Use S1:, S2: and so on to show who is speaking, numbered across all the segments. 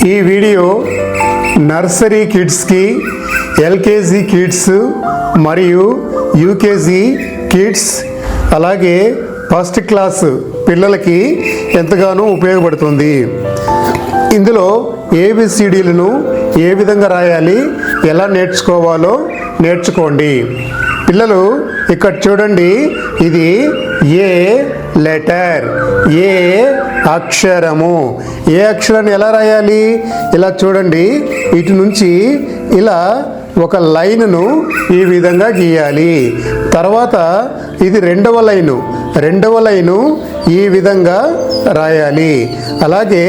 S1: ఈ video nursery కిడ్స్కి, LKG kids మరియు యూకేజీ కిడ్స్ అలాగే ఫస్ట్ క్లాస్ పిల్లలకి ఎంతగానో ఉపయోగపడుతుంది. ఇందులో ఏబిసిడీలను ఏ విధంగా రాయాలి, ఎలా నేర్చుకోవాలో నేర్చుకోండి. పిల్లలు ఇక్కడ చూడండి, ఇది ఏ లెటర్, ఏ అక్షరము. ఏ అక్షరాన్ని ఎలా రాయాలి? ఇలా చూడండి, ఇటు నుంచి ఇలా ఒక లైన్ను ఈ విధంగా గీయాలి. తర్వాత ఇది రెండవ లైను ఈ విధంగా రాయాలి. అలాగే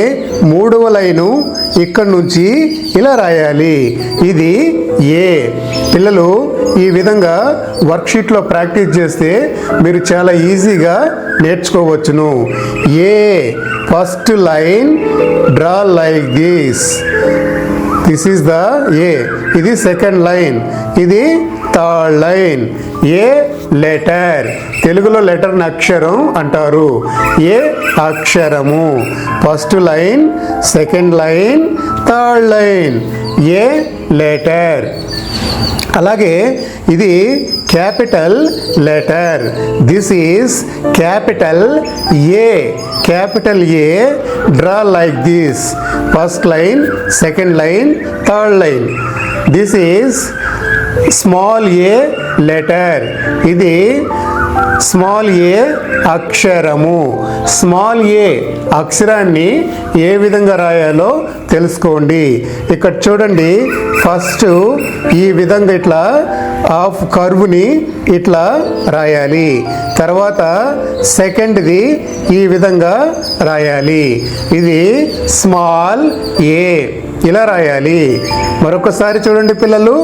S1: మూడవ లైను ఇక్కడి నుంచి ఇలా రాయాలి. ఇది ఏ. పిల్లలు ఈ విధంగా వర్క్షీట్లో ప్రాక్టీస్ చేస్తే మీరు చాలా ఈజీగా నేర్చుకోవచ్చును. A first line draw like this. This is the A. ఇది సెకండ్ లైన్, ఇది థర్డ్ లైన్. ఏ లెటర్, తెలుగులో లెటర్ని అక్షరం అంటారు. ఏ అక్షరము. First line, second line, third line. A letter. అలాగే ఇది capital letter. This is capital A. Capital A draw like this. First line, second line, third line. This is small A letter. ఇది small A అక్షరము. Small ఏ అక్షరాన్ని ఏ విధంగా రాయాలో తెలుసుకోండి. ఇక్కడ చూడండి, ఫస్ట్ ఈ విధంగా ఇట్లా హాఫ్ కర్వ్ని ఇట్లా రాయాలి. తర్వాత సెకండ్ది ఈ విధంగా రాయాలి. ఇది స్మాల్ ఏ ఇలా రాయాలి. మరొకసారి చూడండి పిల్లలు,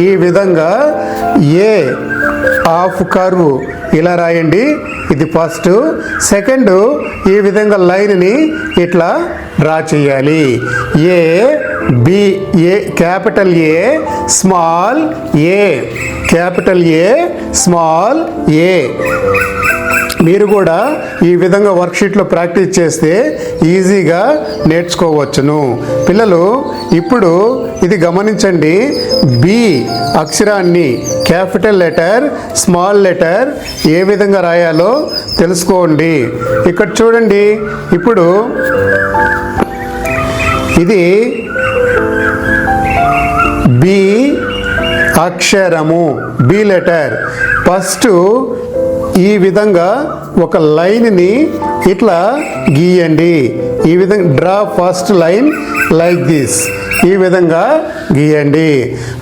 S1: ఈ విధంగా ఏ హాఫ్ కర్వ్ ఇలా రాయండి. ఇది ఫస్ట్. సెకండ్ ఈ విధంగా లైన్ని ఇట్లా డ్రా చేయాలి. A B, A capital A small A. Capital A small A. మీరు కూడా ఈ విధంగా వర్క్షీట్లో ప్రాక్టీస్ చేస్తే ఈజీగా నేర్చుకోవచ్చును. పిల్లలు ఇప్పుడు ఇది గమనించండి, బి అక్షరాన్ని capital letter, small letter A విధంగా రాయాలో తెలుసుకోండి. ఇక్కడ చూడండి, ఇప్పుడు ఇది బి అక్షరము, బి లెటర్. ఫస్ట్ ఈ విధంగా ఒక లైన్ని ఇట్లా గీయండి. ఈ విధంగా draw first line like this. ఈ విధంగా గీయండి.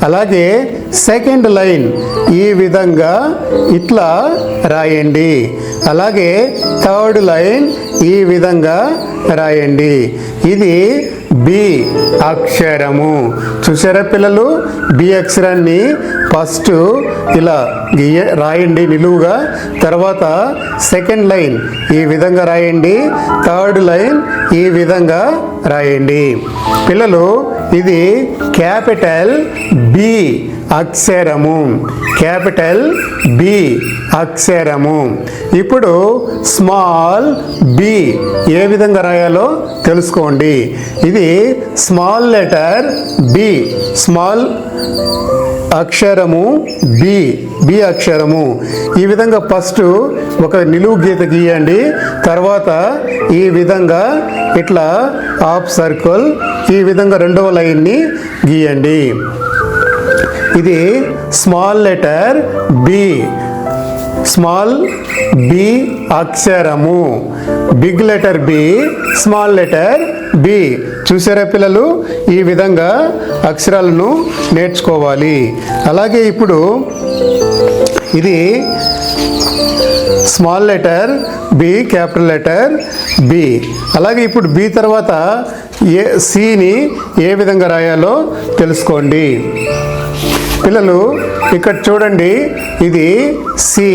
S1: అలాగే సెకండ్ లైన్ ఈ విధంగా ఇట్లా రాయండి. అలాగే థర్డ్ లైన్ ఈ విధంగా రాయండి. ఇది బి అక్షరము. చూసారా పిల్లలు, బి అక్షరాన్ని ఫస్ట్ ఇలా రాయండి నిలువుగా. తర్వాత సెకండ్ లైన్ ఈ విధంగా రాయండి. థర్డ్ లైన్ ఈ విధంగా రాయండి. పిల్లలు ఇది క్యాపిటల్ బి అక్షరము. క్యాపిటల్ బి అక్షరము. ఇప్పుడు స్మాల్ బి ఏ విధంగా రాయాలో తెలుసుకోండి. ఇది స్మాల్ లెటర్ బి, స్మాల్ అక్షరము బి, బి అక్షరము. ఈ విధంగా ఫస్ట్ ఒక నిలువు గీత గీయండి. తర్వాత ఈ విధంగా ఇట్లా హాఫ్ సర్కిల్ ఈ విధంగా రెండవ లైన్ని గీయండి. ఇది small letter B, small B అక్షరము. Big letter B, small letter B. చూసారా పిల్లలు, ఈ విధంగా అక్షరాలను నేర్చుకోవాలి. అలాగే ఇప్పుడు ఇది small letter B, capital letter B. అలాగే ఇప్పుడు బి తర్వాత ఏ సిని ఏ విధంగా రాయాలో తెలుసుకోండి. పిల్లలు ఇక్కడ చూడండి, ఇది సి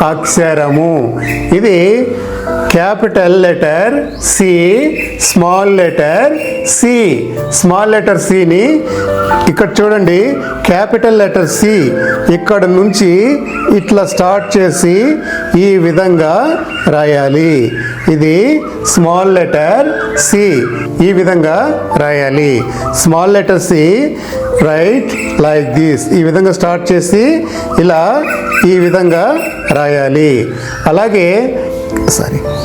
S1: అక్షరము. ఇది capital letter C, small letter C. Small letter సిని ఇక్కడ చూడండి, క్యాపిటల్ లెటర్ సి ఇక్కడ నుంచి ఇట్లా స్టార్ట్ చేసి ఈ విధంగా రాయాలి. ఇది స్మాల్ లెటర్ సి, ఈ విధంగా రాయాలి. Small letter C write like this, ఈ విధంగా స్టార్ట్ చేసి ఇలా ఈ విధంగా రాయాలి. అలాగే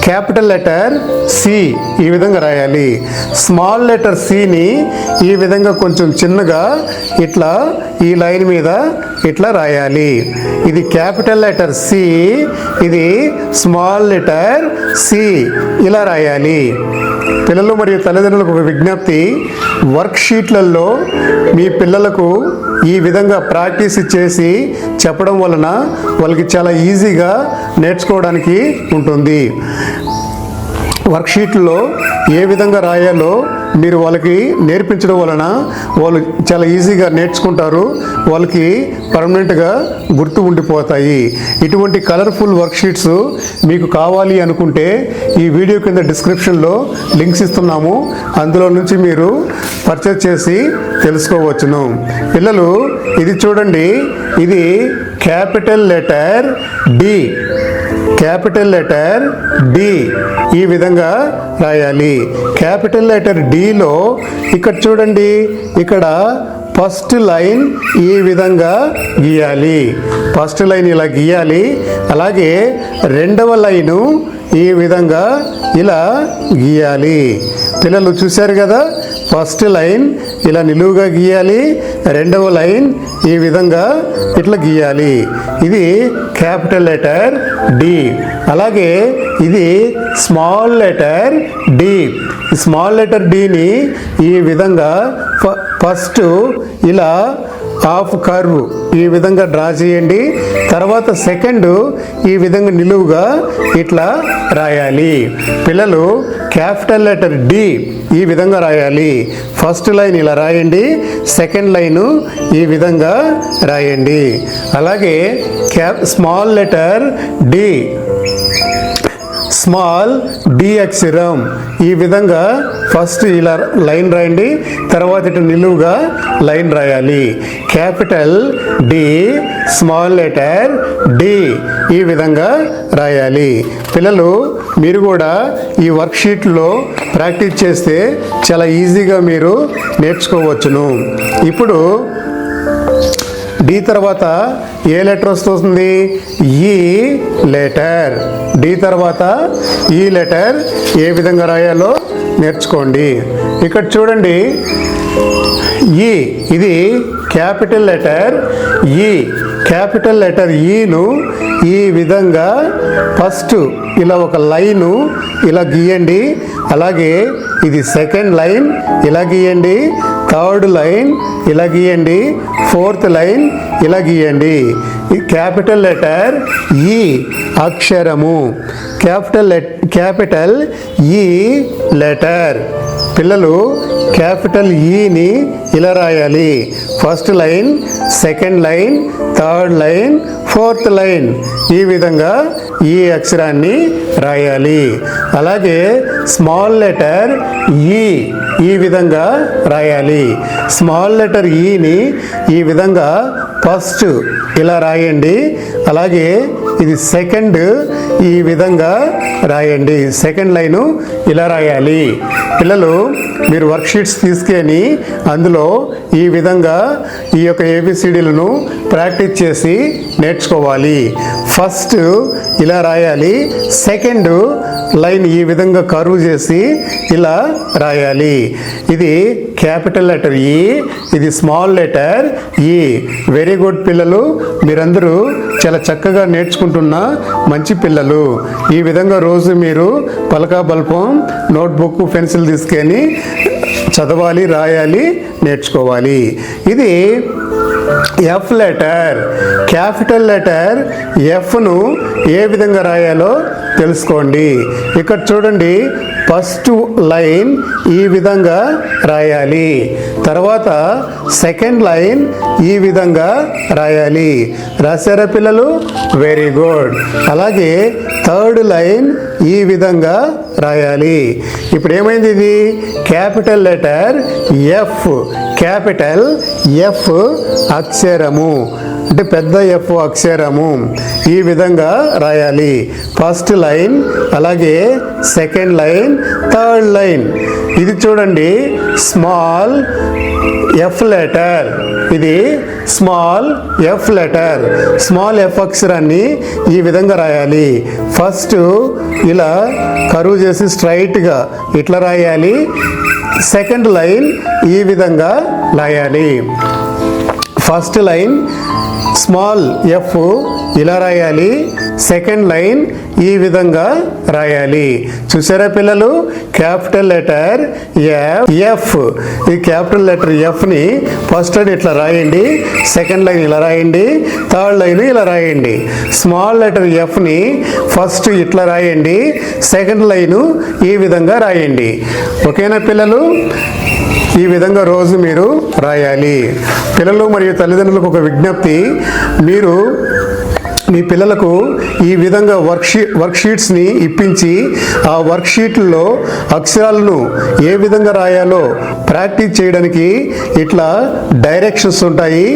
S1: క్యాపిటల్ లెటర్ సి ఈ విధంగా రాయాలి. స్మాల్ లెటర్ సిని ఈ విధంగా కొంచెం చిన్నగా ఇట్లా ఈ లైన్ మీద ఇట్లా రాయాలి. ఇది క్యాపిటల్ లెటర్ సి, ఇది స్మాల్ లెటర్ సి, ఇలా రాయాలి. పిల్లలు మరియు తల్లిదండ్రులకు ఒక విజ్ఞప్తి, వర్క్షీట్లలో మీ పిల్లలకు ఈ విధంగా ప్రాక్టీస్ చేసి చెప్పడం వలన వాళ్ళకి చాలా ఈజీగా నేర్చుకోవడానికి ఉంటుంది. వర్క్షీట్లో ఏ విధంగా రాయాలో మీరు వాళ్ళకి నేర్పించడం వలన వాళ్ళు చాలా ఈజీగా నేర్చుకుంటారు, వాళ్ళకి పర్మనెంట్గా గుర్తు ఉండిపోతాయి. ఇటువంటి కలర్ఫుల్ వర్క్షీట్స్ మీకు కావాలి అనుకుంటే ఈ వీడియో కింద డిస్క్రిప్షన్లో లింక్స్ ఇస్తున్నాము, అందులో నుంచి మీరు పర్చేస్ చేసి తెలుసుకోవచ్చును. పిల్లలు ఇది చూడండి, ఇది capital letter D, capital letter D ఈ విధంగా రాయాలి. క్యాపిటల్ లెటర్ డిలో ఇక్కడ చూడండి, ఇక్కడ ఫస్ట్ లైన్ ఈ విధంగా గీయాలి. ఫస్ట్ లైన్ ఇలా గీయాలి. అలాగే రెండవ లైను ఈ విధంగా ఇలా గీయాలి. పిల్లలు చూశారు కదా, ఫస్ట్ లైన్ ఇలా నిలువుగా గీయాలి, రెండవ లైన్ ఈ విధంగా ఇట్లా గీయాలి. ఇది క్యాపిటల్ లెటర్ డి. అలాగే ఇది small letter D. Small letter డిని ఈ విధంగా ఫస్ట్ ఇలా హాఫ్ కర్వ్ ఈ విధంగా డ్రా చేయండి. తర్వాత సెకండ్ ఈ విధంగా నిలువుగా ఇట్లా రాయాలి. పిల్లలు క్యాపిటల్ లెటర్ డి ఈ విధంగా రాయాలి. ఫస్ట్ లైన్ ఇలా రాయండి, సెకండ్ లైను ఈ విధంగా రాయండి. అలాగే small letter D, small D అక్షరం ఈ విధంగా ఫస్ట్ ఇలా లైన్ రాయండి, తర్వాత ఇటు నిలువుగా లైన్ రాయాలి. Capital D, small letter D ఈ విధంగా రాయాలి. పిల్లలు మీరు కూడా ఈ వర్క్షీట్లో ప్రాక్టీస్ చేస్తే చాలా ఈజీగా మీరు నేర్చుకోవచ్చును. ఇప్పుడు డి తర్వాత ఏ లెటర్ వస్తుంది? ఈ లెటర్. డి తర్వాత ఈ లెటర్ ఏ విధంగా రాయాలో నేర్చుకోండి. ఇక్కడ చూడండి, ఈ ఇది క్యాపిటల్ లెటర్ ఈ. క్యాపిటల్ లెటర్ ఈను ఈ విధంగా ఫస్ట్ ఇలా ఒక లైను ఇలా గీయండి. అలాగే ఇది సెకండ్ లైన్ ఇలా గీయండి, థర్డ్ లైన్ ఇలా గీయండి, ఫోర్త్ లైన్ ఇలా గీయండి. ఈ క్యాపిటల్ లెటర్ ఈ అక్షరము, క్యాపిటల్ ఈ లెటర్. పిల్లలు క్యాపిటల్ ఈని ఇలా రాయాలి. First line, second line, third line, fourth line ఈ విధంగా ఈ అక్షరాన్ని రాయాలి. అలాగే స్మాల్ లెటర్ ఈ ఈ విధంగా రాయాలి. స్మాల్ లెటర్ ఈని ఈ విధంగా ఫస్ట్ ఇలా రాయండి. అలాగే ఇది సెకండ్ ఈ విధంగా రాయండి. సెకండ్ లైను ఇలా రాయాలి. పిల్లలు మీరు వర్క్షీట్స్ తీసుకొని అందులో ఈ విధంగా ఈ యొక్క ఏబిసిడీలను ప్రాక్టీస్ చేసి నేర్చుకోవాలి. ఫస్ట్ ఇలా రాయాలి, సెకండ్ లైన్ ఈ విధంగా కర్వ్ చేసి ఇలా రాయాలి. ఇది క్యాపిటల్ లెటర్ ఈ, ఇది స్మాల్ లెటర్ ఈ. వెరీ గుడ్ పిల్లలు, మీరందరూ చాలా చక్కగా నేర్చుకుంటున్న మంచి పిల్లలు. ఈ విధంగా రోజు మీరు పలకా బల్పం, నోట్బుక్, పెన్సిల్ తీసుకొని చదవాలి, రాయాలి, నేర్చుకోవాలి. ఇది ఎఫ్ లెటర్. క్యాపిటల్ లెటర్ ఎఫ్ను ఏ విధంగా రాయాలో తెలుసుకోండి. ఇక్కడ చూడండి, ఫస్ట్ లైన్ ఈ విధంగా రాయాలి. తర్వాత సెకండ్ లైన్ ఈ విధంగా రాయాలి. రాశారా పిల్లలు? Very good. అలాగే థర్డ్ లైన్ ఈ విధంగా రాయాలి. ఇప్పుడు ఏమైంది, ఇది capital letter F, capital F అక్షరము అంటే పెద్ద ఎఫ్ అక్షరము ఈ విధంగా రాయాలి. ఫస్ట్ లైన్, అలాగే సెకండ్ లైన్, థర్డ్ లైన్. ఇది చూడండి స్మాల్ ఎఫ్ లెటర్, ఇది small F letter. Small F అక్షరాన్ని ఈ విధంగా రాయాలి. ఫస్ట్ ఇలా కరువు చేసి స్ట్రైట్గా ఇట్లా రాయాలి. సెకండ్ లైన్ ఈ విధంగా రాయాలి. ఫస్ట్ లైన్ స్మాల్ ఎఫ్ ఇలా రాయాలి, సెకండ్ లైన్ ఈ విధంగా రాయాలి. చూసారా పిల్లలు, క్యాపిటల్ లెటర్ ఎఫ్. ఈ క్యాపిటల్ లెటర్ ఎఫ్ని ఫస్ట్ లైన్ ఇట్లా రాయండి, సెకండ్ లైన్ ఇలా రాయండి, థర్డ్ లైన్ ఇలా రాయండి. స్మాల్ లెటర్ ఎఫ్ని ఫస్ట్ ఇట్లా రాయండి, సెకండ్ లైను ఈ విధంగా రాయండి. ఓకేనా పిల్లలు? ఈ విధంగా రోజు మీరు రాయాలి. పిల్లలు మరియు తల్లిదండ్రులకు ఒక విజ్ఞప్తి, మీరు మీ పిల్లలకు ఈ విధంగా వర్క్షీట్స్ని ఇప్పించి ఆ వర్క్షీట్లలో అక్షరాలను ఏ విధంగా రాయాలో ప్రాక్టీస్ చేయడానికి ఇట్లా డైరెక్షన్స్ ఉంటాయి.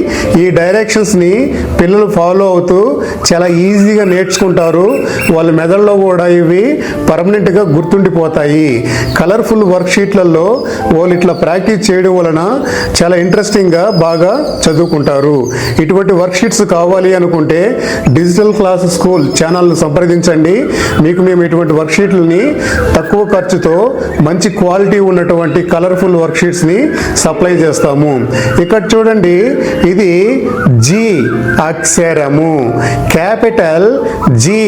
S1: ఈ డైరెక్షన్స్ని పిల్లలు ఫాలో అవుతూ చాలా ఈజీగా నేర్చుకుంటారు. వాళ్ళ మెదడులో కూడా ఇవి పర్మనెంట్గా గుర్తుండిపోతాయి. కలర్ఫుల్ వర్క్షీట్లలో వాళ్ళు ఇట్లా ప్రాక్టీస్ చేయడం వలన చాలా ఇంట్రెస్టింగ్గా బాగా చదువుకుంటారు. ఇటువంటి వర్క్షీట్స్ కావాలి అనుకుంటే డిజిటల్ క్లాస్ స్కూల్ ఛానల్ను సంప్రదించండి. మీకు మేము ఇటువంటి వర్క్షీట్లని తక్కువ ఖర్చుతో మంచి క్వాలిటీ ఉన్నటువంటి కలర్ఫుల్ వర్క్షీట్స్ని సప్లై చేస్తాము. ఇక్కడ చూడండి, ఇది జీ అక్షరము, క్యాపిటల్ జీ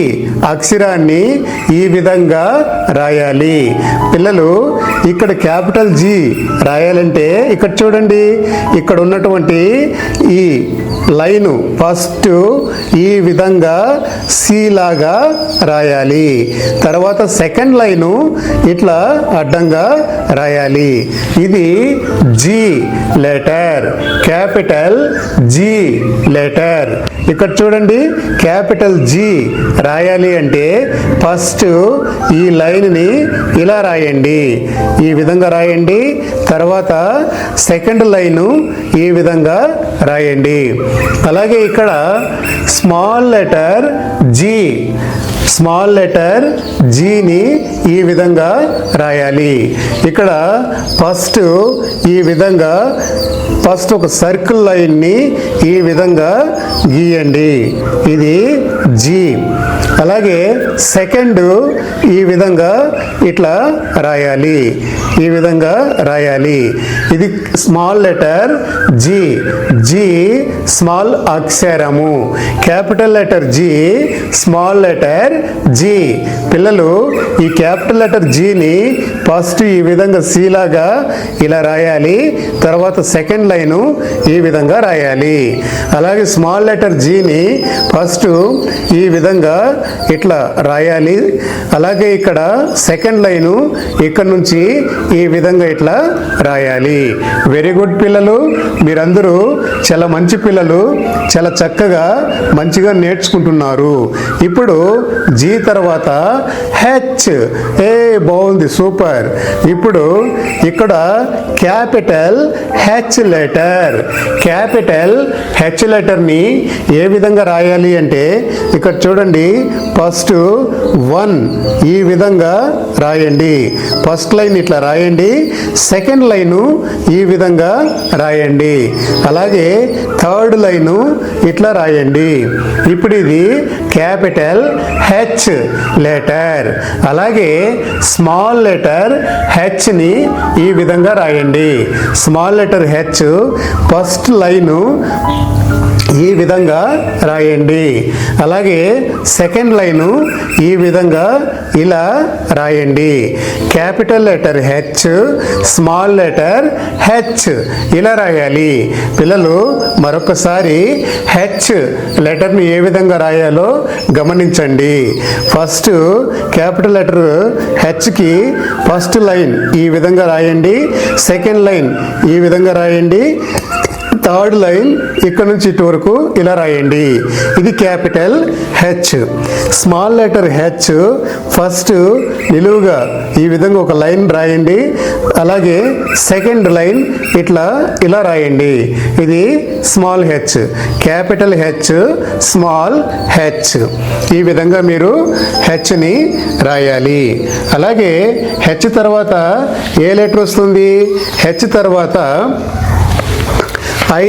S1: అక్షరాన్ని ఈ విధంగా రాయాలి. పిల్లలు ఇక్కడ క్యాపిటల్ జీ రాయాలంటే ఇక్కడ చూడండి, ఇక్కడ ఉన్నటువంటి ఈ లైను ఫస్ట్ ఈ విధంగా సి లాగా రాయాలి. తర్వాత సెకండ్ లైను ఇట్లా అడ్డంగా రాయాలి. ఇది G letter, capital G letter. ఇక్కడ చూడండి, క్యాపిటల్ జీ రాయాలి అంటే ఫస్ట్ ఈ లైన్ని ఇలా రాయండి, ఈ విధంగా రాయండి. తర్వాత సెకండ్ లైను ఈ విధంగా రాయండి. అలాగే ఇక్కడ small letter G, small letter జీని ఈ విధంగా రాయాలి. ఇక్కడ ఫస్ట్ ఈ విధంగా ఫస్ట్ ఒక సర్కిల్ లైన్ని ఈ విధంగా గీయండి, ఇది జీ. అలాగే సెకండ్ ఈ విధంగా ఇట్లా రాయాలి, ఈ విధంగా రాయాలి. ఇది small letter G, G small అక్షరము, capital letter G, small letter G. పిల్లలు ఈ క్యాపిటల్ లెటర్ జీని ఫస్ట్ ఈ విధంగా సి లాగా ఇలా రాయాలి. తర్వాత సెకండ్ లైను ఈ విధంగా రాయాలి. అలాగే స్మాల్ లెటర్ జీని ఫస్ట్ ఈ విధంగా ఇట్లా రాయాలి. అలాగే ఇక్కడ సెకండ్ లైను ఇక్కడ నుంచి ఈ విధంగా ఇట్లా రాయాలి. వెరీ గుడ్ పిల్లలు, మీరందరూ చాలా మంచి పిల్లలు, చాలా చక్కగా మంచిగా నేర్చుకుంటున్నారు. ఇప్పుడు జీ తర్వాత హెచ్, ఏ బాగుంది, సూపర్. ఇప్పుడు ఇక్కడ capital H letter, capital H లెటర్ని ఏ విధంగా రాయాలి అంటే ఇక్కడ చూడండి, ఫస్ట్ 1 ఈ విధంగా రాయండి, ఫస్ట్ లైన్ ఇట్లా రాయండి, సెకండ్ లైను ఈ విధంగా రాయండి, అలాగే థర్డ్ లైను ఇట్లా రాయండి. ఇప్పుడు ఇది క్యాపిటల్ హెచ్ లెటర్. అలాగే స్మాల్ లెటర్ హెచ్ని ఈ విధంగా రాయండి. Small letter H first line ఈ విధంగా రాయండి. అలాగే సెకండ్ లైను ఈ విధంగా ఇలా రాయండి. Capital letter H, small letter H ఇలా రాయాలి. పిల్లలు మరొకసారి హెచ్ లెటర్ని ఏ విధంగా రాయాలో గమనించండి. ఫస్ట్ క్యాపిటల్ లెటర్ హెచ్కి ఫస్ట్ లైన్ ఈ విధంగా రాయండి, సెకండ్ లైన్ ఈ విధంగా రాయండి, థర్డ్ లైన్ ఇక్కడ నుంచి ఇటు వరకు ఇలా రాయండి. ఇది capital H. Small letter H first నిలువుగా ఈ విధంగా ఒక లైన్ రాయండి. అలాగే సెకండ్ లైన్ ఇలా రాయండి. ఇది small H, capital H, small H. ఈ విధంగా మీరు హెచ్ని రాయాలి. అలాగే హెచ్ తర్వాత ఏ లెటర్ వస్తుంది? హెచ్ తర్వాత ఐ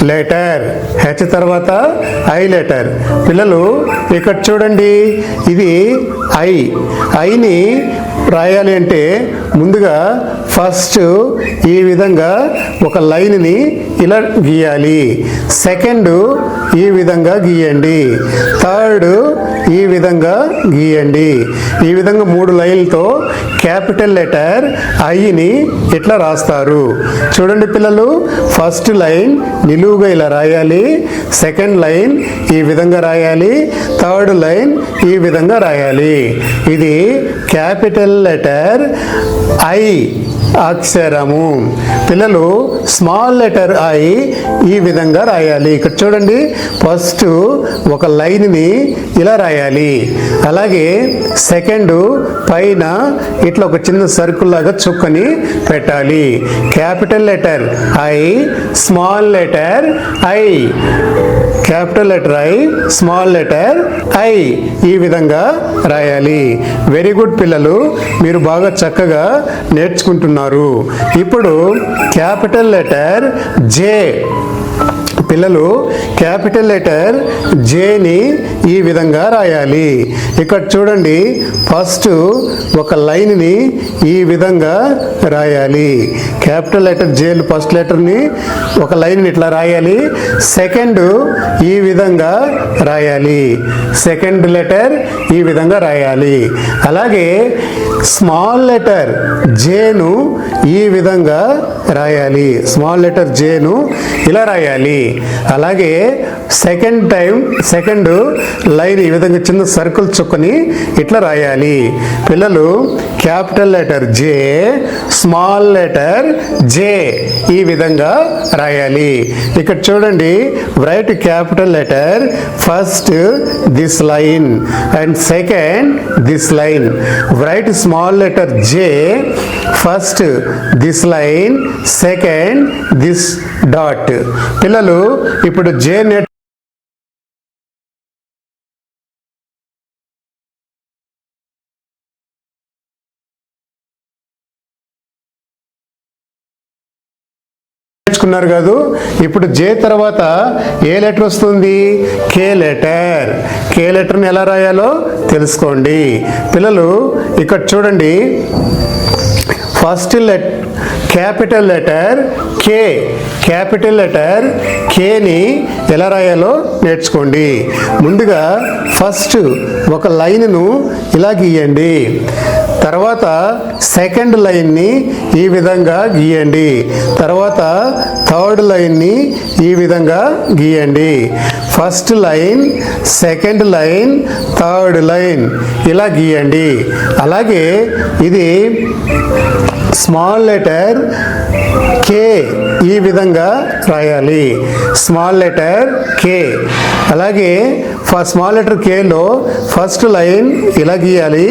S1: లెటర్. హెచ్ తర్వాత ఐ లెటర్. పిల్లలు ఇక్కడ చూడండి, ఇది ఐని రాయాలి అంటే ముందుగా ఫస్ట్ ఈ విధంగా ఒక లైన్ని ఇలా గీయాలి. సెకండ్ ఈ విధంగా గీయండి. థర్డ్ ఈ విధంగా గీయండి. ఈ విధంగా 3 లైన్లతో క్యాపిటల్ లెటర్ ఐని ఇట్లా రాస్తారు. చూడండి పిల్లలు, ఫస్ట్ లైన్ నిలువుగా ఇలా రాయాలి. సెకండ్ లైన్ ఈ విధంగా రాయాలి. థర్డ్ లైన్ ఈ విధంగా రాయాలి. ఇది క్యాపిటల్ లెటర్ ఐ అక్షరము. పిల్లలు స్మాల్ లెటర్ ఐ ఈ విధంగా రాయాలి. ఇక్కడ చూడండి, ఫస్ట్ ఒక లైన్ని ఇలా రాయాలి. అలాగే సెకండ్ పైన ఇట్లా ఒక చిన్న సర్కిల్ లాగా చుక్కని పెట్టాలి. Capital letter I, small letter I, capital letter I, small letter I, ఈ విధంగా రాయాలి. వెరీ గుడ్ పిల్లలు, మీరు బాగా చక్కగా నేర్చుకుంటున్నారు. ఇప్పుడు క్యాపిటల్ లెటర్ జే. పిల్లలు క్యాపిటల్ లెటర్ జేని ఈ విధంగా రాయాలి. ఇక్కడ చూడండి, ఫస్ట్ ఒక లైన్ని ఈ విధంగా రాయాలి. క్యాపిటల్ లెటర్ జే ఫస్ట్ లెటర్ని ఒక లైన్ని ఇట్లా రాయాలి. సెకండ్ ఈ విధంగా రాయాలి. సెకండ్ లెటర్ ఈ విధంగా రాయాలి. అలాగే స్మాల్ లెటర్ జేను ఈ విధంగా రాయాలి. స్మాల్ లెటర్ జేను ఇలా రాయాలి. అలాగే సెకండ్ లైన్ ఈ విధంగా చిన్న సర్కిల్ చుక్కని ఇట్లా రాయాలి. పిల్లలు capital letter J, small letter J ఈ విధంగా రాయాలి. ఇక్కడ చూడండి, right capital letter first this line and second this line. Right small letter J first this line, second this dot. పిల్లలు ఇప్పుడు జే నెట్ నేర్చుకున్నారు కాదు. ఇప్పుడు జే తర్వాత ఏ లెటర్ వస్తుంది? K letter. కే లెటర్ని ఎలా రాయాలో తెలుసుకోండి. పిల్లలు ఇక్కడ చూడండి, first capital letter K. Capital letter కేని ఎలా రాయాలో నేర్చుకోండి. ముందుగా ఫస్ట్ ఒక లైన్ను ఇలా గీయండి. తర్వాత సెకండ్ లైన్ని ఈ విధంగా గీయండి. తర్వాత థర్డ్ లైన్ని ఈ విధంగా గీయండి. First line, second line, third line ఇలా గీయండి. అలాగే ఇది స్మాల్ లెటర్ కే ఈ విధంగా రాయాలి. Small letter K. అలాగే స్మాల్ లెటర్ కేలో ఫస్ట్ లైన్ ఇలా గీయాలి.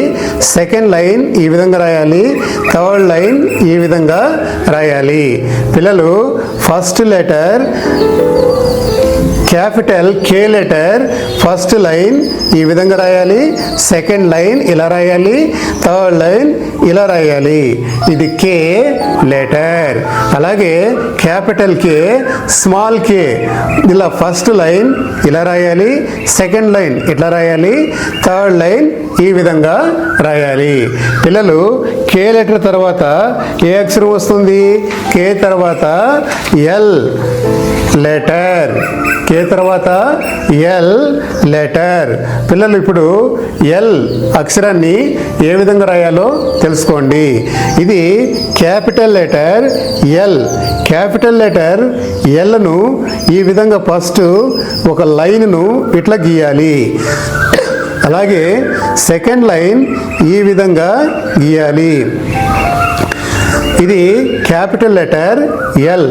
S1: సెకండ్ లైన్ ఈ విధంగా రాయాలి. థర్డ్ లైన్ ఈ విధంగా రాయాలి. పిల్లలు first letter capital K letter first line ఈ విధంగా రాయాలి. సెకండ్ లైన్ ఇలా రాయాలి. థర్డ్ లైన్ ఇలా రాయాలి. ఇది కే లెటర్. అలాగే క్యాపిటల్ కే, స్మాల్ కే ఇలా ఫస్ట్ లైన్ ఇలా రాయాలి. సెకండ్ లైన్ ఇట్లా రాయాలి. థర్డ్ లైన్ ఈ విధంగా రాయాలి. పిల్లలు కే లెటర్ తర్వాత ఏ అక్షరం వస్తుంది? కే తర్వాత ఎల్ లెటర్. కే తర్వాత ఎల్ లెటర్. పిల్లలు ఇప్పుడు ఎల్ అక్షరాన్ని ఏ విధంగా రాయాలో తెలుసుకోండి. ఇది capital letter L. Capital letter ఎల్ను ఈ విధంగా ఫస్ట్ ఒక లైన్ను ఇట్లా గీయాలి. అలాగే సెకండ్ లైన్ ఈ విధంగా గీయాలి. ఇది capital letter L.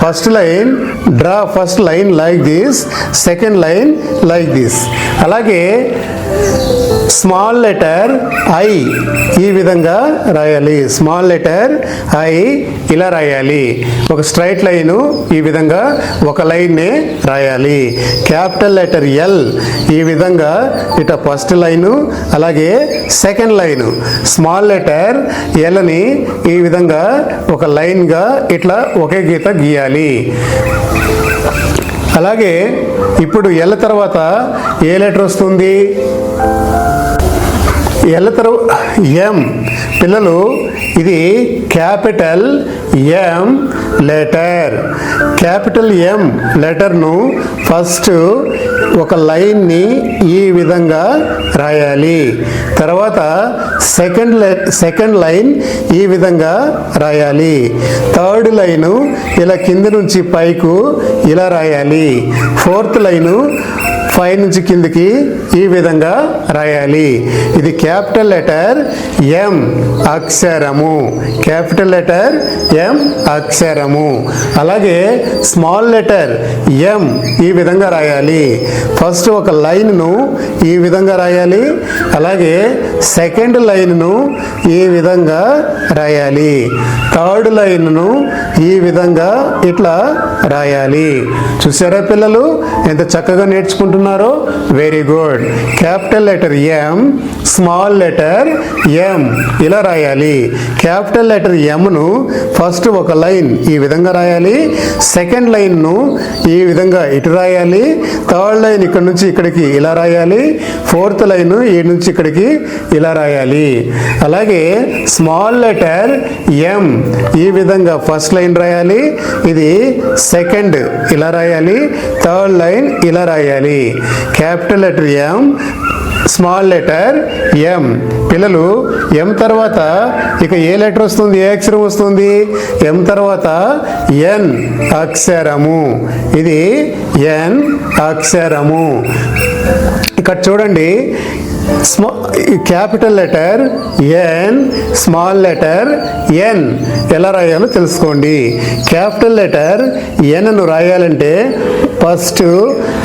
S1: First line draw first line like this, second line like this. అలాగే స్మాల్ లెటర్ ఐ ఈ విధంగా రాయాలి. స్మాల్ లెటర్ ఐ ఇలా రాయాలి. ఒక స్ట్రైట్ లైను ఈ విధంగా ఒక లైన్నే రాయాలి. క్యాపిటల్ లెటర్ ఎల్ ఈ విధంగా ఇట ఫస్ట్ లైను, అలాగే సెకండ్ లైను. స్మాల్ లెటర్ ఎల్ని ఈ విధంగా ఒక లైన్గా ఇట్లా ఒకే గీత గీయాలి. అలాగే ఇప్పుడు ఎల్ తర్వాత ఏ లెటర్ వస్తుంది? ఎల్ తర్వాత ఎం. పిల్లలు ఇది capital M letter. Capital M లెటర్ను ఫస్ట్ ఒక లైన్ని ఈ విధంగా రాయాలి. తర్వాత సెకండ్ లైన్ ఈ విధంగా రాయాలి. థర్డ్ లైను ఇలా కింది నుంచి పైకు ఇలా రాయాలి. ఫోర్త్ లైను పై నుంచి కిందికి ఈ విధంగా రాయాలి. ఇది క్యాపిటల్ లెటర్ ఎం అక్షరము. క్యాపిటల్ లెటర్ ఎం అక్షరము. అలాగే స్మాల్ లెటర్ ఎం ఈ విధంగా రాయాలి. ఫస్ట్ ఒక లైన్ను ఈ విధంగా రాయాలి. అలాగే సెకండ్ లైన్ను ఈ విధంగా రాయాలి. థర్డ్ లైన్ను ఈ విధంగా ఇట్లా రాయాలి. చూసారా పిల్లలు ఎంత చక్కగా నేర్చుకుంటున్నారో? Very good. Capital letter M, small letter M ఇలా రాయాలి. క్యాపిటల్ లెటర్ ఎంను ఫస్ట్ ఒక లైన్ ఈ విధంగా రాయాలి. సెకండ్ లైన్ను ఈ విధంగా ఇటు రాయాలి. థర్డ్ లైన్ ఇక్కడ నుంచి ఇక్కడికి ఇలా రాయాలి. ఫోర్త్ లైన్ ఈ నుంచి ఇక్కడికి ఇలా రాయాలి. అలాగే స్మాల్ లెటర్ ఎం ఈ విధంగా ఫస్ట్ లైన్ రాయాలి. ఇది సెకండ్ ఇలా రాయాలి. థర్డ్ లైన్ ఇలా రాయాలి. Capital letter M, small letter ఎం. పిల్లలు ఎం తర్వాత ఇక ఏ లెటర్ వస్తుంది? ఏ అక్షరం వస్తుంది? ఎం తర్వాత ఎన్ అక్షరము. ఇది ఎన్ అక్షరము. ఇక్కడ చూడండి, capital letter N, small letter N ఎలా రాయాలో తెలుసుకోండి. క్యాపిటల్ లెటర్ ఎన్ను రాయాలంటే ఫస్ట్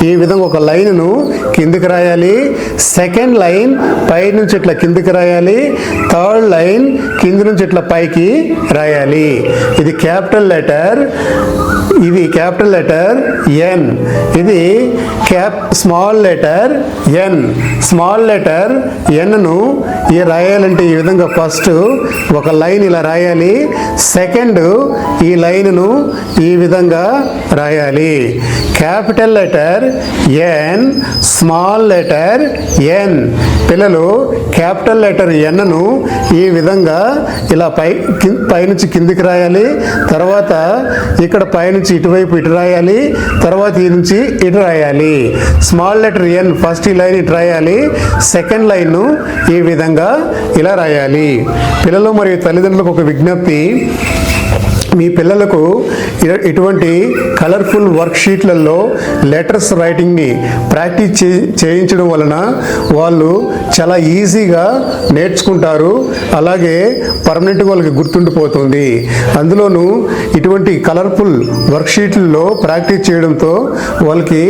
S1: ఈ విధంగా ఒక లైన్ను కిందికి రాయాలి. సెకండ్ లైన్ పై నుంచి ఇట్లా కిందికి రాయాలి. థర్డ్ లైన్ కింది నుంచి ఇట్లా పైకి రాయాలి. ఇది క్యాపిటల్ లెటర్, ఇది క్యాపిటల్ లెటర్ ఎన్. ఇది small letter N. Small letter ఎన్ను ఈ రాయాలంటే ఈ విధంగా ఫస్ట్ ఒక లైన్ ఇలా రాయాలి. సెకండ్ ఈ లైన్ను ఈ విధంగా రాయాలి. Capital letter N, small letter N. పిల్లలు క్యాపిటల్ లెటర్ ఎన్ను ఈ విధంగా ఇలా పైనుంచి కిందికి రాయాలి. తర్వాత ఇక్కడ పైనుంచి ఇటువైపు ఇటు రాయాలి. తర్వాత ఈ నుంచి ఇటు రాయాలి. స్మాల్ లెటర్ ఎన్ ఫస్ట్ ఈ లైన్ ఇటు రాయాలి. సెకండ్ లైన్ ఈ విధంగా ఇలా రాయాలి. పిల్లలు మరియు తల్లిదండ్రులకు ఒక విజ్ఞప్తి, మీ పిల్లలకు ఇటువంటి కలర్ఫుల్ వర్క్షీట్లలో లెటర్స్ రైటింగ్ని ప్రాక్టీస్ చేయించడం వలన వాళ్ళు చాలా ఈజీగా నేర్చుకుంటారు. అలాగే పర్మనెంట్గా వాళ్ళకి గుర్తుండిపోతుంది. అందులోనూ ఇటువంటి కలర్ఫుల్ వర్క్షీట్లలో ప్రాక్టీస్ చేయడంతో వాళ్ళకి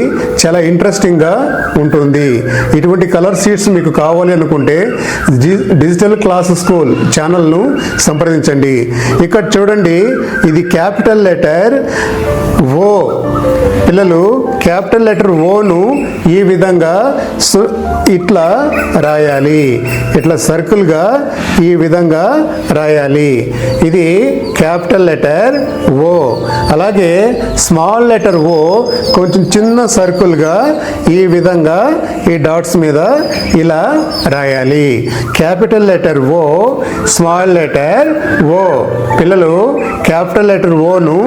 S1: చాలా ఇంట్రెస్టింగ్గా ఉంటుంది. ఇటువంటి కలర్ షీట్స్ మీకు కావాలి అనుకుంటే డిజిటల్ క్లాస్ స్కూల్ ఛానల్ను సంప్రదించండి. ఇక్కడ చూడండి, ఇది క్యాపిటల్ లెటర్ ఓ. పిల్లలు క్యాపిటల్ లెటర్ ఓను ఈ విధంగా ఇట్లా రాయాలి. ఇట్లా సర్కిల్గా ఈ విధంగా రాయాలి. ఇది క్యాపిటల్ లెటర్ ఓ. అలాగే స్మాల్ లెటర్ ఓ కొంచెం చిన్న సర్కిల్గా ఈ విధంగా ఈ డాట్స్ మీద ఇలా రాయాలి. Capital letter O, small letter O. పిల్లలు క్యాపిటల్ లెటర్ ఓను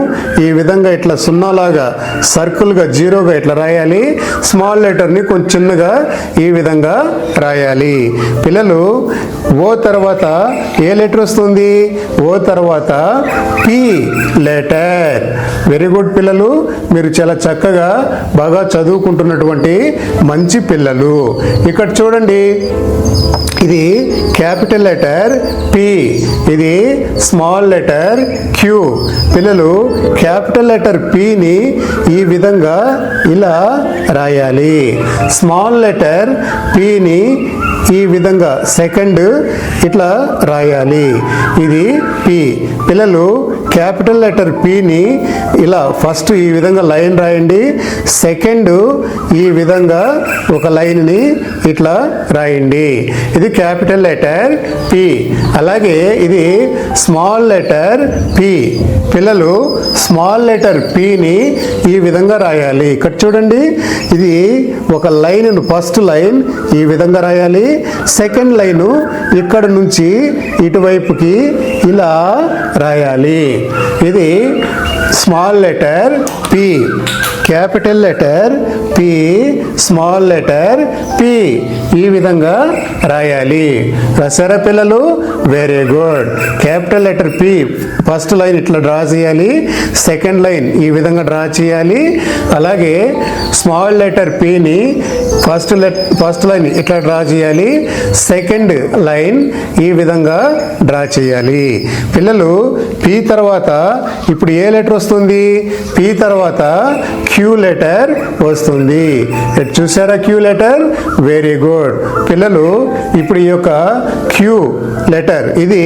S1: ఈ విధంగా ఇట్లా సున్నాలాగా సర్కిల్గా జీరోగా ఇట్లా రాయాలి. స్మాల్ లెటర్ని కొంచెం చిన్నగా ఈ విధంగా రాయాలి. పిల్లలు ఓ తర్వాత ఏ లెటర్ వస్తుంది? ఓ తర్వాత పి లెటర్. వెరీ గుడ్ పిల్లలు, మీరు చాలా చక్కగా బాగా చదువుకుంటున్నటువంటి మంచి పిల్లలు. ఇక్కడ చూడండి, ఇది క్యాపిటల్ లెటర్ పి. ఇది స్మాల్ లెటర్ క్యూ. పిల్లలు క్యాపిటల్ లెటర్ పిని ఈ విధంగా ఇలా రాయాలి. స్మాల్ లెటర్ పిని ఈ విధంగా సెకండ్ ఇట్లా రాయాలి. ఇది పి. పిల్లలు క్యాపిటల్ లెటర్ పిని ఇలా ఫస్ట్ ఈ విధంగా లైన్ రాయండి. సెకండ్ ఈ విధంగా ఒక లైన్ని ఇట్లా రాయండి. ఇది క్యాపిటల్ లెటర్ పి. అలాగే ఇది స్మాల్ లెటర్ పి. పిల్లలు స్మాల్ లెటర్ పిని ఈ విధంగా రాయాలి. ఇక్కడ చూడండి, ఇది ఒక లైన్, ఫస్ట్ లైన్ ఈ విధంగా రాయాలి. సెకండ్ లైను ఇక్కడ నుంచి ఇటువైపుకి ఇలా రాయాలి. ఇది small letter P. Capital letter P, small letter P ఈ విధంగా రాయాలి. రాసారా పిల్లలు? Very good. Capital letter P first line ఇట్లా డ్రా చేయాలి. సెకండ్ లైన్ ఈ విధంగా డ్రా చేయాలి. అలాగే స్మాల్ లెటర్ పిని ఫస్ట్ లైన్ ఇట్లా డ్రా చేయాలి. సెకండ్ లైన్ ఈ విధంగా డ్రా చేయాలి. పిల్లలు పి తర్వాత ఇప్పుడు ఏ లెటర్ వస్తుంది? పి తర్వాత క్యూ లెటర్ వస్తుంది. చూసారా క్యూ లెటర్? Very good. పిల్లలు ఇప్పుడు ఈ యొక్క క్యూ లెటర్ ఇది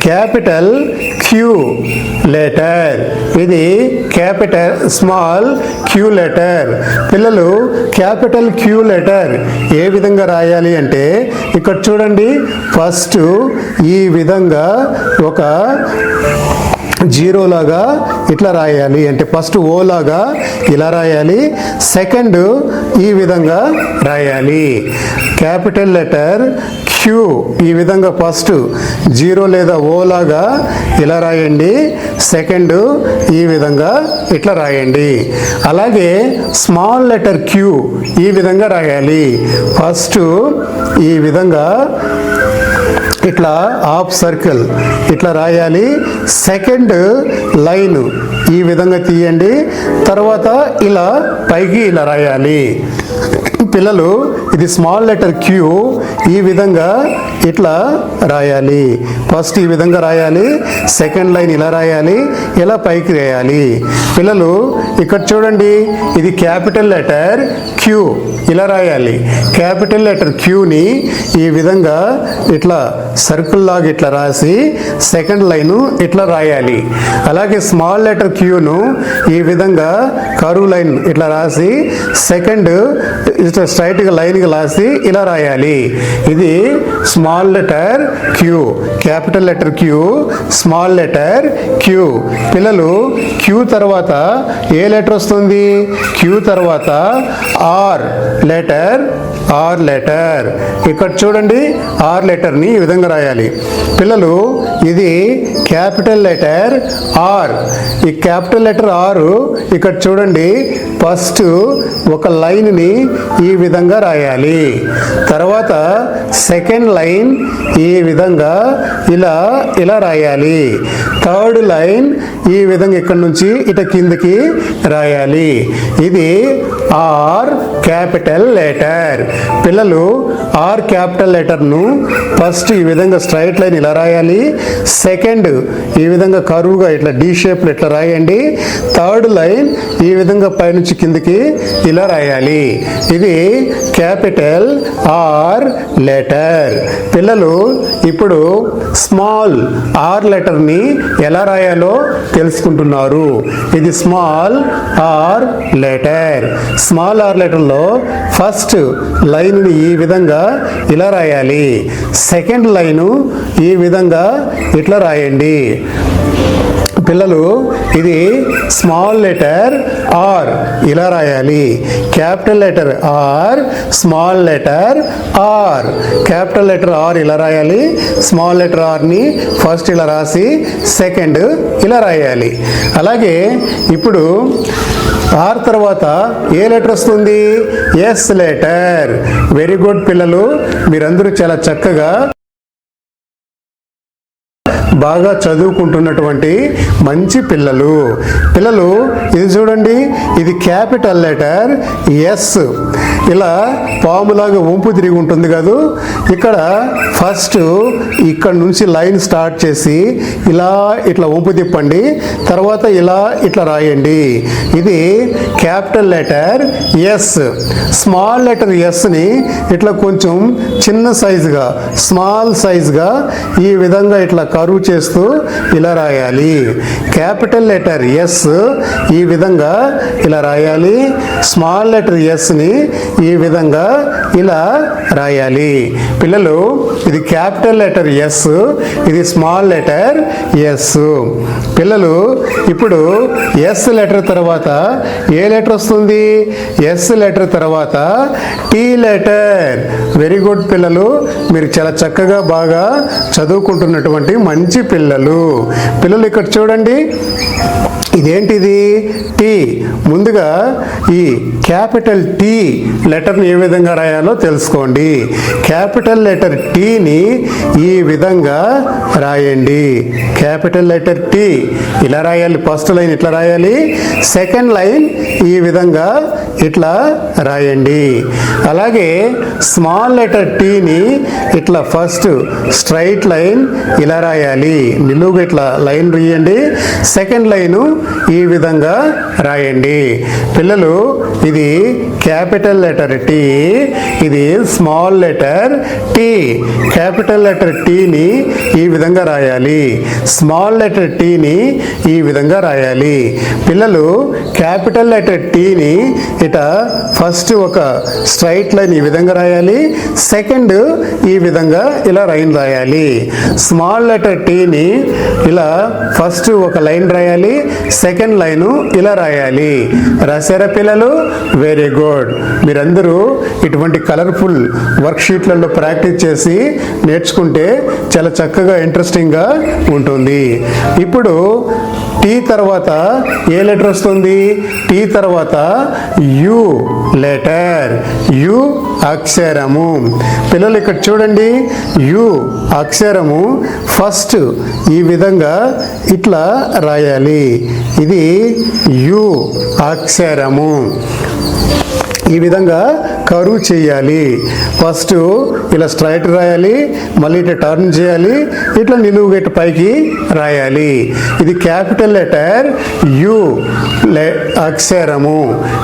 S1: క్యాపిటల్ క్యూ లెటర్, ఇది క్యాపిటల్ స్మాల్ క్యూ లెటర్. పిల్లలు క్యాపిటల్ క్యూ లెటర్ ఏ విధంగా రాయాలి అంటే ఇక్కడ చూడండి, ఫస్ట్ ఈ విధంగా ఒక జీరో లాగా ఇట్లా రాయాలి. అంటే ఫస్ట్ ఓ లాగా ఇలా రాయాలి. సెకండ్ ఈ విధంగా రాయాలి. క్యాపిటల్ లెటర్ క్యూ ఈ విధంగా ఫస్ట్ జీరో లేదా ఓ లాగా ఇలా రాయండి. సెకండ్ ఈ విధంగా ఇట్లా రాయండి. అలాగే స్మాల్ లెటర్ క్యూ ఈ విధంగా రాయాలి. ఫస్ట్ ఈ విధంగా ఇట్లా హాఫ్ సర్కిల్ ఇట్లా రాయాలి. సెకండ్ లైన్ ఈ విధంగా తీయండి. తర్వాత ఇలా పైకి ఇలా రాయాలి. పిల్లలు ఇది స్మాల్ లెటర్ క్యూ ఈ విధంగా ఇట్లా రాయాలి. ఫస్ట్ ఈ విధంగా రాయాలి. సెకండ్ లైన్ ఇలా రాయాలి. ఇలా పైకి రాయాలి. పిల్లలు ఇక్కడ చూడండి, ఇది క్యాపిటల్ లెటర్ క్యూ ఇలా రాయాలి. క్యాపిటల్ లెటర్ క్యూని ఈ విధంగా ఇట్లా సర్కిల్ లాగా ఇట్లా రాసి సెకండ్ లైను ఇట్లా రాయాలి. అలాగే స్మాల్ లెటర్ క్యూను ఈ విధంగా కర్వ్ లైన్ ఇట్లా రాసి సెకండ్ ఇట్లా స్ట్రైట్గా లైన్గా రాసి ఇలా రాయాలి. ఇది small letter Q, capital letter Q, small letter Q. పిల్లలు క్యూ తర్వాత ఏ లెటర్ వస్తుంది? క్యూ తర్వాత ఆర్ లెటర్, ఆర్ లెటర్. ఇక్కడ చూడండి, ఆర్ లెటర్ని ఈ విధంగా రాయాలి. పిల్లలు ఇది క్యాపిటల్ లెటర్ ఆర్. ఈ క్యాపిటల్ లెటర్ ఆర్ ఇక్కడ చూడండి, ఫస్ట్ ఒక లైన్ని ఈ విధంగా రాయాలి. తర్వాత సెకండ్ లైన్ ఈ విధంగా ఇలా ఇలా రాయాలి. థర్డ్ లైన్ ఈ విధంగా ఇక్కడ నుంచి ఇట కిందకి రాయాలి. ఇది ఆర్ క్యాపిటల్ లెటర్. పిల్లలు ఆర్ క్యాపిటల్ లెటర్ను ఫస్ట్ ఈ విధంగా స్ట్రైట్ లైన్ ఇలా రాయాలి. సెకండ్ ఈ విధంగా కరువుగా ఇట్లా డి షేప్లో ఇట్లా రాయండి. థర్డ్ లైన్ ఈ విధంగా పైనుంచి కిందకి ఇలా రాయాలి. ఇది క్యాపిటల్ ఆర్ లెటర్. పిల్లలు ఇప్పుడు స్మాల్ ఆర్ లెటర్ని ఎలా రాయాలో తెలుసుకుంటున్నారు. ఇది small R letter. Small R లెటర్లో ఫస్ట్ లైన్ని ఈ విధంగా ఇలా రాయాలి. సెకండ్ లైను ఈ విధంగా ఇట్లా రాయండి. పిల్లలు ఇది స్మాల్ లెటర్ ఆర్ ఇలా రాయాలి. Capital letter R, small letter R. Capital letter R ఇలా రాయాలి. స్మాల్ లెటర్ ఆర్ని ఫస్ట్ ఇలా రాసి సెకండ్ ఇలా రాయాలి. అలాగే ఇప్పుడు ఆర్ తర్వాత ఏ లెటర్ వస్తుంది? S letter. వెరీ గుడ్ పిల్లలు, మీరందరూ చాలా చక్కగా బాగా చదువుకుంటున్నటువంటి మంచి పిల్లలు. పిల్లలు ఇది చూడండి, ఇది క్యాపిటల్ లెటర్ ఎస్. ఇలా పాములాగా వంపు తిరిగి ఉంటుంది కదా. ఇక్కడ ఫస్ట్ ఇక్కడ నుంచి లైన్ స్టార్ట్ చేసి ఇలా ఇట్లా వంపు తిప్పండి, తర్వాత ఇలా ఇట్లా రాయండి. ఇది capital letter S. Small letter ఎస్ని ఇట్లా కొంచెం చిన్న సైజుగా, స్మాల్ సైజుగా ఈ విధంగా ఇట్లా కరువు చేస్తూ ఇలా రాయాలి. క్యాపిటల్ లెటర్ ఎస్ ఈ విధంగా ఇలా రాయాలి. స్మాల్ లెటర్ ఎస్ని ఈ విధంగా ఇలా రాయాలి. పిల్లలు ఇది క్యాపిటల్ లెటర్ ఎస్, ఇది స్మాల్ లెటర్ ఎస్. పిల్లలు ఇప్పుడు ఎస్ లెటర్ తర్వాత ఏ లెటర్ వస్తుంది? ఎస్ లెటర్ తర్వాత టీ లెటర్. వెరీ గుడ్ పిల్లలు, మీరు చాలా చక్కగా బాగా చదువుకుంటున్నటువంటి మంచి పిల్లలు. పిల్లలు ఇక్కడ చూడండి, ఇదేంటిది? టీ. ముందుగా ఈ క్యాపిటల్ టీ లెటర్ని ఏ విధంగా రాయాలో తెలుసుకోండి. క్యాపిటల్ లెటర్ టీని ఈ విధంగా రాయండి. క్యాపిటల్ లెటర్ టీ ఇలా రాయాలి. ఫస్ట్ లైన్ ఇట్లా రాయాలి, సెకండ్ లైన్ ఈ విధంగా ఇట్లా రాయండి. అలాగే స్మాల్ లెటర్ టీని ఇట్లా ఫస్ట్ స్ట్రైట్ లైన్ ఇలా రాయాలి, నిలువుగా ఇట్లా లైన్ రాయండి. సెకండ్ లైను ఈ విధంగా రాయండి. పిల్లలు ఇది క్యాపిటల్ లెటర్ టీ, ఇది small letter T. Capital letter టీని ఈ విధంగా రాయాలి, స్మాల్ లెటర్ టీని ఈ విధంగా రాయాలి. పిల్లలు క్యాపిటల్ లెటర్ టీని ఇట ఫస్ట్ ఒక స్ట్రైట్ లైన్ ఈ విధంగా రాయాలి, సెకండ్ ఈ విధంగా ఇలా లైన్ రాయాలి. స్మాల్ లెటర్ టీని ఇలా ఫస్ట్ ఒక లైన్ రాయాలి, సెకండ్ లైను ఇలా రాయాలి. రాశారా పిల్లలు? Very good. మీరందరూ ఇటువంటి కలర్ఫుల్ వర్క్షీట్లలో ప్రాక్టీస్ చేసి నేర్చుకుంటే చాలా చక్కగా ఇంట్రెస్టింగ్గా ఉంటుంది. ఇప్పుడు టీ తర్వాత ఏ లెటర్ వస్తుంది? టీ తర్వాత యు లెటర్, యు అక్షరము. పిల్లలు ఇక్కడ చూడండి, యు అక్షరము ఫస్ట్ ఈ విధంగా ఇట్లా రాయాలి. ఇది యు అక్షరము. ఈ విధంగా కరువు చేయాలి. ఫస్ట్ ఇలా స్ట్రైట్ రాయాలి, మళ్ళీ ఇట్లా టర్న్ చేయాలి, ఇట్లా నిలువుగా ఇట్లా పైకి రాయాలి. ఇది క్యాపిటల్ లెటర్ యు అక్షరము.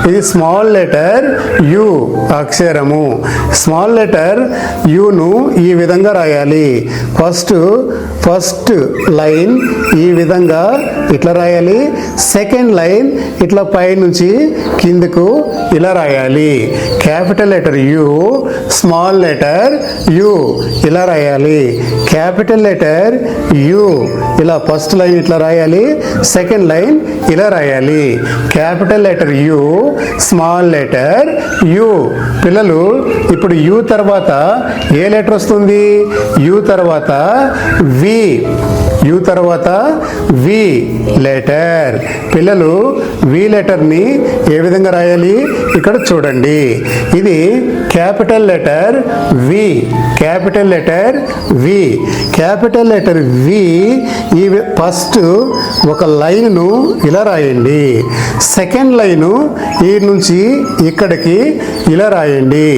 S1: ఇది స్మాల్ లెటర్ యు అక్షరము. స్మాల్ లెటర్ యును ఈ విధంగా రాయాలి. ఫస్ట్ లైన్ ఈ విధంగా ఇట్లా రాయాలి, సెకండ్ లైన్ ఇట్లా పై నుంచి కిందకు ఇలా రాయాలి. Capital letter you, small letter you ఇలా రాయాలి. క్యాపిటల్ లెటర్ యు ఇలా ఫస్ట్ లైన్ ఇట్లా రాయాలి, సెకండ్ లైన్ ఇలా రాయాలి. Capital letter you, small letter you. పిల్లలు ఇప్పుడు యు తర్వాత ఏ లెటర్ వస్తుంది? యు తర్వాత వి. యు తర్వాత వి లెటర్. పిల్లలు వి లెటర్ని ఏ విధంగా రాయాలి? ఇక్కడ చూడండి, ఇది క్యాపిటల్ లెటర్ వి. క్యాపిటల్ లెటర్ వి. క్యాపిటల్ లెటర్ వి ఈ ఫస్ట్ ఒక లైన్ను ఇలా రాయండి, సెకండ్ లైను ఈ నుంచి ఇక్కడికి ఇలా రాయండి.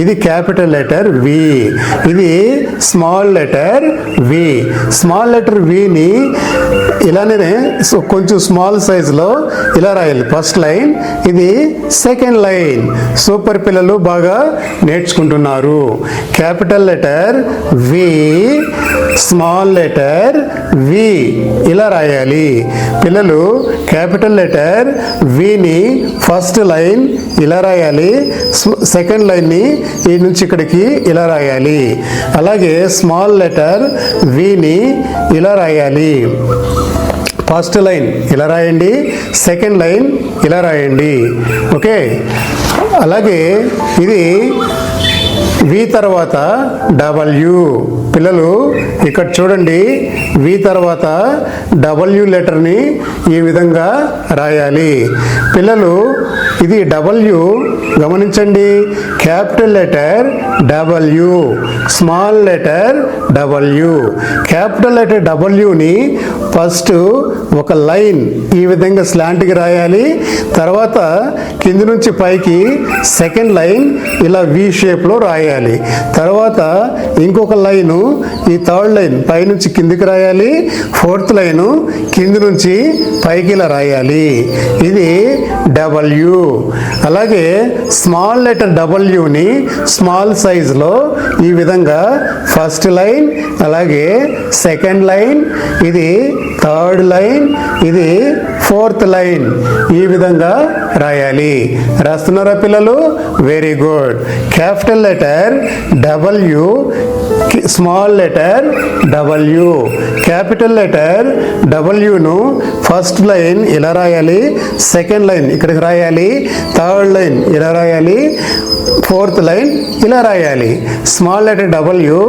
S1: ఇది క్యాపిటల్ లెటర్ వి. ఇది small letter V. Small letter విని ఇలానే కొంచెం స్మాల్ సైజులో ఇలా రాయాలి. ఫస్ట్ లైన్, ఇది సెకండ్ లైన్. సూపర్ పిల్లలు, బాగా నేర్చుకుంటున్నారు. Capital letter V, small letter V ఇలా రాయాలి. పిల్లలు క్యాపిటల్ లెటర్ విని ఫస్ట్ లైన్ ఇలా రాయాలి, సెకండ్ లైన్ని ఈ నుంచి ఇక్కడికి ఇలా రాయాలి. అలాగే స్మాల్ లెటర్ విని ఇలా రాయాలి. ఫస్ట్ లైన్ ఇలా రాయండి, సెకండ్ లైన్ ఇలా రాయండి. ఓకే. అలాగే ఇది వి తర్వాత డబ్ల్యూ. పిల్లలు ఇక్కడ చూడండి, వి తర్వాత డబ్ల్యూ లెటర్ని ఈ విధంగా రాయాలి. పిల్లలు ఇది డబ్ల్యూ గమనించండి, capital letter W, small letter W. Capital letter డబ్ల్యూని ఫస్ట్ ఒక లైన్ ఈ విధంగా స్లాంట్కి రాయాలి. తర్వాత కింది నుంచి పైకి సెకండ్ లైన్ ఇలా వి షేప్లో రాయాలి. తర్వాత ఇంకొక లైను, ఈ థర్డ్ లైన్ పైనుంచి కిందికి రాయాలి. ఫోర్త్ లైను కింది నుంచి పైకి ఇలా రాయాలి. ఇది డబ్ల్యూ. అలాగే స్మాల్ లెటర్ డబ్ల్యూని స్మాల్ సైజులో ఈ విధంగా ఫస్ట్ లైన్, అలాగే సెకండ్ లైన్, ఇది థర్డ్ లైన్, ఇది ఫోర్త్ లైన్ ఈ విధంగా రాయాలి. రాస్తున్నారా పిల్లలు? Very good. Capital letter W, small letter W. Capital letter డబ్ల్యూను ఫస్ట్ లైన్ ఇలా రాయాలి, సెకండ్ లైన్ ఇక్కడికి రాయాలి, థర్డ్ లైన్ ఇలా రాయాలి, ఫోర్త్ లైన్ ఇలా రాయాలి. Small letter W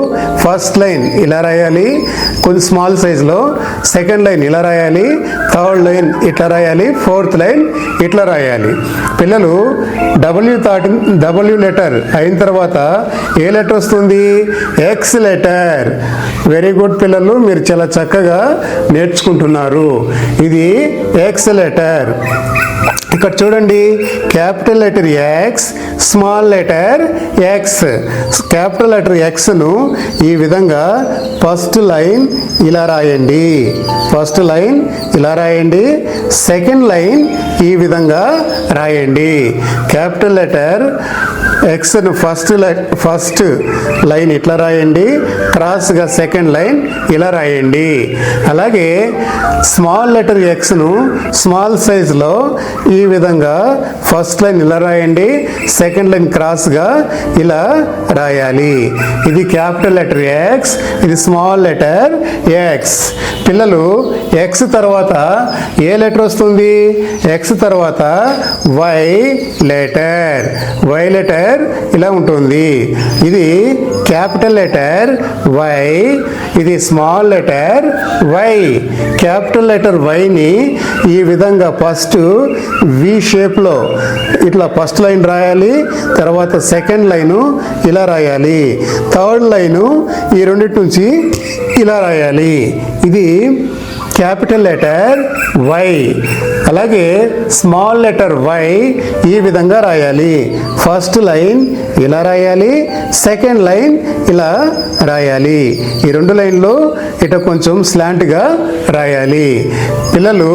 S1: first line ఇలా రాయాలి కొంచెం స్మాల్ సైజులో, సెకండ్ లైన్ ఇలా రాయాలి, థర్డ్ లైన్ ఇట్లా రాయాలి, ఫోర్త్ లైన్ ఇట్లా రాయాలి. పిల్లలు డబ్ల్యూ లెటర్ అయిన తర్వాత ఏ లెటర్ వస్తుంది? X letter. వెరీ గుడ్ పిల్లలు, మీరు చాలా చక్కగా నేర్చుకుంటున్నారు. ఇది ఎక్స్ లెటర్. ఇక్కడ చూడండి, capital letter X, small letter X. Capital letter ఎక్స్ను ఈ విధంగా ఫస్ట్ లైన్ ఇలా రాయండి, ఫస్ట్ లైన్ ఇలా రాయండి, సెకండ్ లైన్ ఈ విధంగా రాయండి. క్యాపిటల్ లెటర్ ఎక్స్ను ఫస్ట్ లైన్ ఇట్లా రాయండి, క్రాస్గా సెకండ్ లైన్ ఇలా రాయండి. అలాగే స్మాల్ లెటర్ ఎక్స్ను స్మాల్ సైజులో ఈ విధంగా ఫస్ట్ లైన్ ఇలా రాయండి, సెకండ్ లైన్ క్రాస్గా ఇలా రాయాలి. ఇది క్యాపిటల్ లెటర్ ఎక్స్, ఇది స్మాల్ లెటర్ ఎక్స్. పిల్లలు ఎక్స్ తర్వాత ఏ లెటర్ వస్తుంది? ఎక్స్ తర్వాత వై లెటర్. వై లెటర్ ఇలా ఉంటుంది. ఇది క్యాపిటల్ లెటర్ వై, ఇది small letter Y. Capital letter వైని ఈ విధంగా ఫస్ట్ వి షేప్లో ఇట్లా ఫస్ట్ లైన్ రాయాలి, తర్వాత సెకండ్ లైను ఇలా రాయాలి, థర్డ్ లైను ఈ రెండింటి నుంచి ఇలా రాయాలి. ఇది క్యాపిటల్ లెటర్ వై. అలాగే స్మాల్ లెటర్ వై ఈ విధంగా రాయాలి. ఫస్ట్ లైన్ ఇలా రాయాలి, సెకండ్ లైన్ ఇలా రాయాలి. ఈ రెండు లైన్లు ఇట కొంచెం స్లాంట్గా రాయాలి. పిల్లలు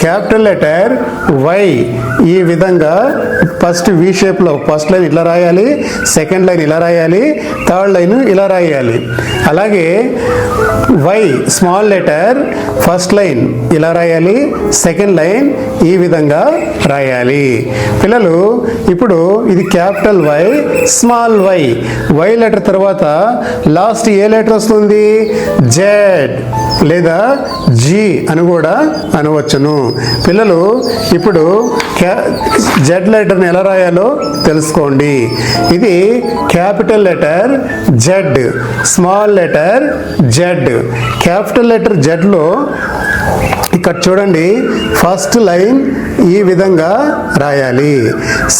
S1: క్యాపిటల్ లెటర్ వై ఈ విధంగా ఫస్ట్ వి షేప్లో ఫస్ట్ లైన్ ఇలా రాయాలి, సెకండ్ లైన్ ఇలా రాయాలి, థర్డ్ లైన్ ఇలా రాయాలి. అలాగే Y small letter first line ఇలా రాయాలి, సెకండ్ లైన్ ఈ విధంగా రాయాలి. పిల్లలు ఇప్పుడు ఇది capital Y, small Y. Y letter తర్వాత లాస్ట్ ఏ లెటర్ వస్తుంది? జెడ్ లేదా జీ అని కూడా అనవచ్చును. పిల్లలు ఇప్పుడు జెడ్ లెటర్ని ఎలా రాయాలో తెలుసుకోండి. ఇది capital letter Z, small letter Z. Capital letter జెడ్లో ఇక్కడ చూడండి, ఫస్ట్ లైన్ ఈ విధంగా రాయాలి,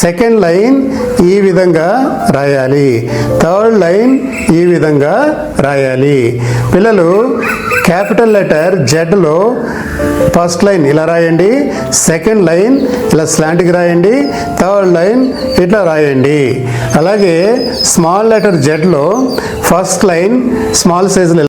S1: సెకండ్ లైన్ ఈ విధంగా రాయాలి, థర్డ్ లైన్ ఈ విధంగా రాయాలి. పిల్లలు క్యాపిటల్ లెటర్ జెడ్లో ఫస్ట్ లైన్ ఇలా రాయండి, సెకండ్ లైన్ ఇలా స్లాంట్కి రాయండి, థర్డ్ లైన్ ఇట్లా రాయండి. అలాగే స్మాల్ లెటర్ జెడ్లో ఫస్ట్ లైన్ స్మాల్ సైజులో